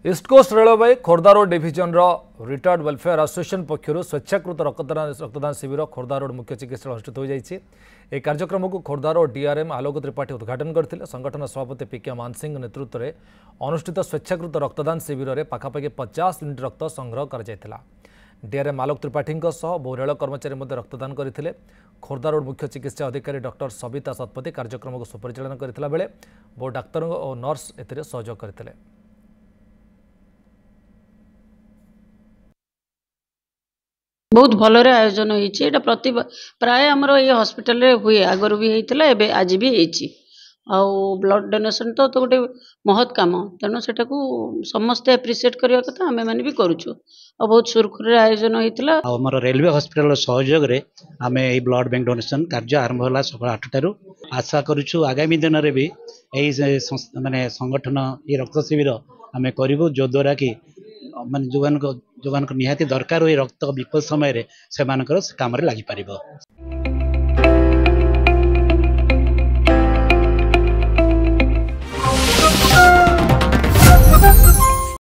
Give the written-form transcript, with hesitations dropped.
East coast railway Khordha road division retired welfare association पक्षर स्वेच्छाकृत रक्तदान शिविर खोर्धा रोड मुख्य चिकित्सा अनुष्ठित हो जाएगी। एक कार्यक्रम को खोर्धा रोड डीआरएम आलोक त्रिपाठी उद्घाटन करते। संगठन सभापति पीके मानसिंह नेतृत्व में अनुष्ठित स्वेच्छाकृत रक्तदान शिविर में पाखापाखि 50 यूनिट रक्त संग्रह कर डीआरएम आलोक त्रिपाठी बहु रेल कर्मचारी रक्तदान करते। खोर्धा रोड मुख्य चिकित्सा अधिकारी डॉक्टर सबिता शतपथी कार्यक्रम को सुपरिचालन करथिला बेले बहु डाक्तर और नर्स एथिरे सहयोग करथिले। बहुत भलरे आयोजन होइछि। एटा प्रति प्राय हमर ये हॉस्पिटल रे हुए आगर भी हेतिला एबे आज भी हेछि। आउ ब्लड डोनेशन तो गोटे महत् काम तेणु सेटा को समस्त एप्रिशिएट करिया कथा हमें माने भी करूछु। आ बहुत सुरखुरे आयोजन होइतिला। हमर रेलवे हॉस्पिटल सहयोग रे हमें ए ब्लड बैंक डोनेशन कार्य आरंभ होला सकाळ 8 टारू। आशा करूछु आगामी दिन रे भी ए माने संगठन ए रक्त शिविर हमें करिवो जो द्वारा कि माने जोगान को निहाती दरकार हुई रक्त विपद समय रे से मानकर काम रे लागि परिबो।